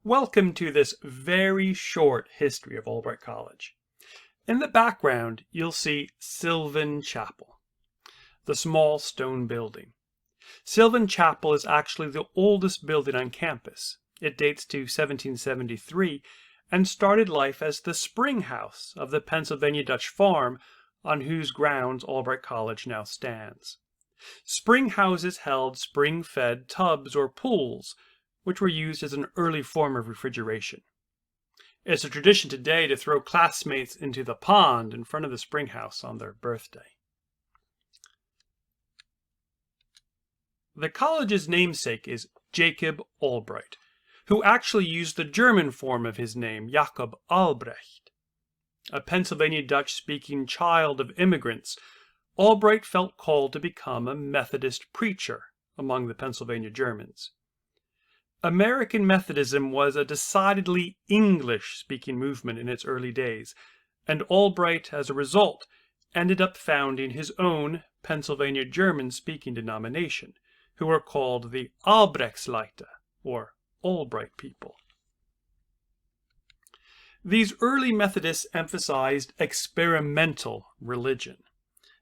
Welcome to this very short history of Albright College. In the background, you'll see Sylvan Chapel, the small stone building. Sylvan Chapel is actually the oldest building on campus. It dates to 1773 and started life as the spring house of the Pennsylvania Dutch farm on whose grounds Albright College now stands. Spring houses held spring-fed tubs or pools, which were used as an early form of refrigeration. It's a tradition today to throw classmates into the pond in front of the spring house on their birthday. The college's namesake is Jacob Albright, who actually used the German form of his name, Jacob Albrecht. A Pennsylvania Dutch-speaking child of immigrants, Albright felt called to become a Methodist preacher among the Pennsylvania Germans. American Methodism was a decidedly English-speaking movement in its early days, and Albright, as a result, ended up founding his own Pennsylvania German-speaking denomination, who were called the Albrechtsleute, or Albright people. These early Methodists emphasized experimental religion.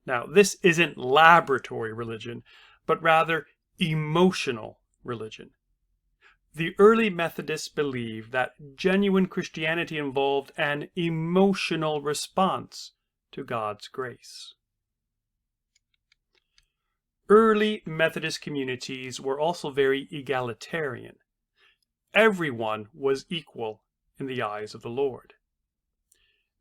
Now, this isn't laboratory religion, but rather emotional religion. The early Methodists believed that genuine Christianity involved an emotional response to God's grace. Early Methodist communities were also very egalitarian. Everyone was equal in the eyes of the Lord.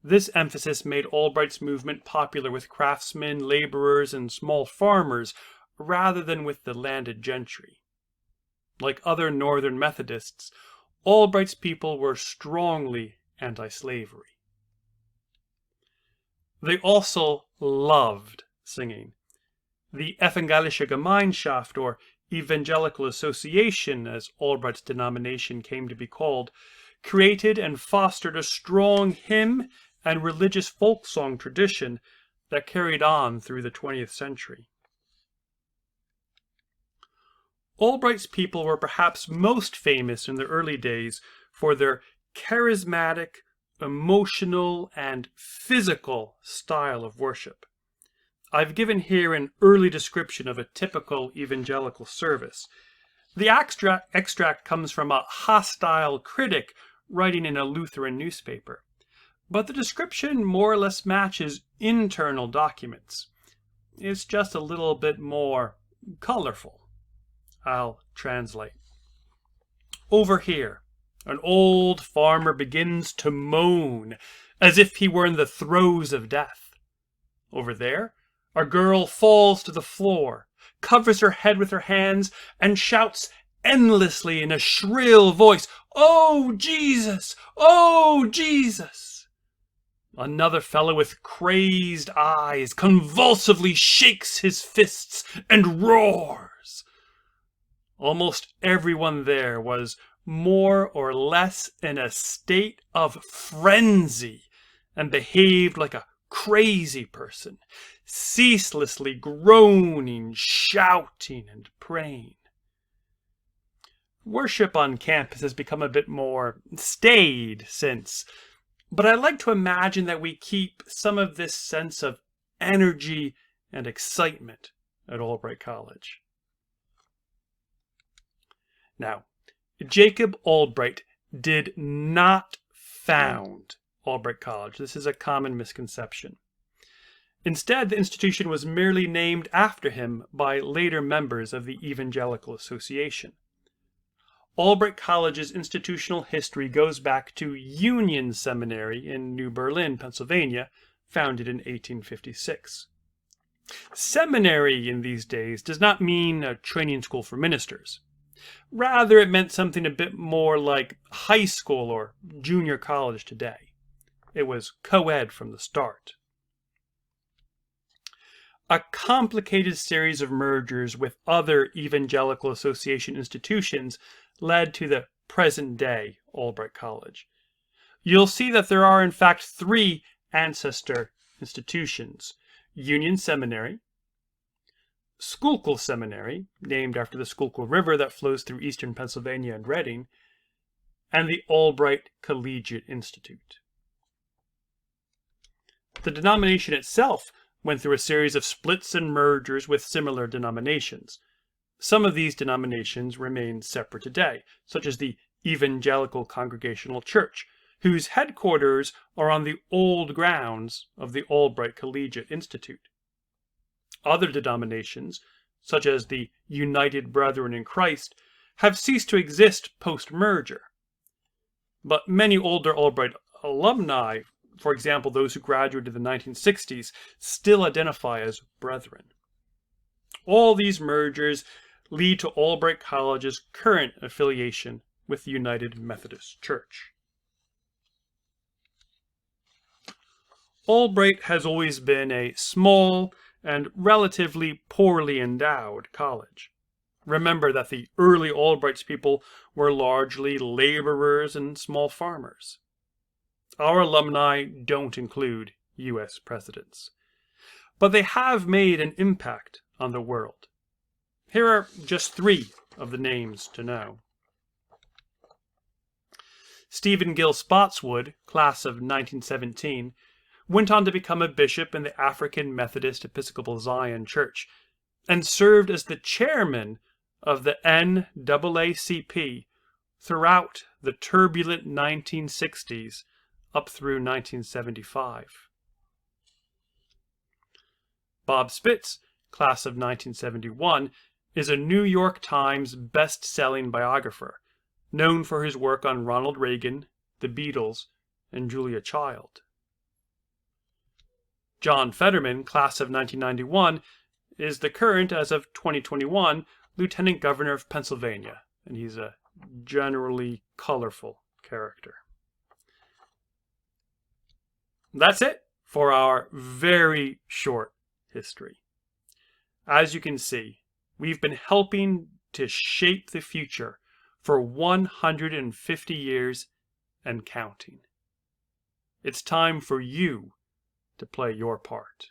This emphasis made Albright's movement popular with craftsmen, laborers, and small farmers rather than with the landed gentry. Like other Northern Methodists, Albright's people were strongly anti-slavery. They also loved singing. The Evangelische Gemeinschaft, or Evangelical Association, as Albright's denomination came to be called, created and fostered a strong hymn and religious folk song tradition that carried on through the 20th century. Albright's people were perhaps most famous in the early days for their charismatic, emotional, and physical style of worship. I've given here an early description of a typical evangelical service. The extract comes from a hostile critic writing in a Lutheran newspaper, but the description more or less matches internal documents. It's just a little bit more colorful. I'll translate. Over here, an old farmer begins to moan as if he were in the throes of death. Over there, a girl falls to the floor, covers her head with her hands, and shouts endlessly in a shrill voice, "Oh, Jesus! Oh, Jesus!" Another fellow with crazed eyes convulsively shakes his fists and roars. Almost everyone there was more or less in a state of frenzy and behaved like a crazy person, ceaselessly groaning, shouting, and praying. Worship on campus has become a bit more staid since, but I like to imagine that we keep some of this sense of energy and excitement at Albright College. Now, Jacob Albright did not found Albright College. This is a common misconception. Instead, the institution was merely named after him by later members of the Evangelical Association. Albright College's institutional history goes back to Union Seminary in New Berlin, Pennsylvania, founded in 1856. Seminary in these days does not mean a training school for ministers. Rather, it meant something a bit more like high school or junior college today. It was co-ed from the start. A complicated series of mergers with other Evangelical Association institutions led to the present-day Albright College. You'll see that there are in fact three ancestor institutions: Union Seminary, Schuylkill Seminary, named after the Schuylkill River that flows through eastern Pennsylvania and Reading, and the Albright Collegiate Institute. The denomination itself went through a series of splits and mergers with similar denominations. Some of these denominations remain separate today, such as the Evangelical Congregational Church, whose headquarters are on the old grounds of the Albright Collegiate Institute. Other denominations, such as the United Brethren in Christ, have ceased to exist post-merger. But many older Albright alumni, for example those who graduated in the 1960s, still identify as brethren. All these mergers lead to Albright College's current affiliation with the United Methodist Church. Albright has always been a small and relatively poorly endowed college. Remember that the early Albright's people were largely laborers and small farmers. Our alumni don't include U.S. presidents, but they have made an impact on the world. Here are just 3 of the names to know. Stephen Gill Spotswood, class of 1917, went on to become a bishop in the African Methodist Episcopal Zion Church, and served as the chairman of the NAACP throughout the turbulent 1960s up through 1975. Bob Spitz, class of 1971, is a New York Times best-selling biographer, known for his work on Ronald Reagan, the Beatles, and Julia Child. John Fetterman, class of 1991, is the current, as of 2021, Lieutenant Governor of Pennsylvania, and he's a generally colorful character. That's it for our very short history. As you can see, we've been helping to shape the future for 150 years and counting. It's time for you to play your part.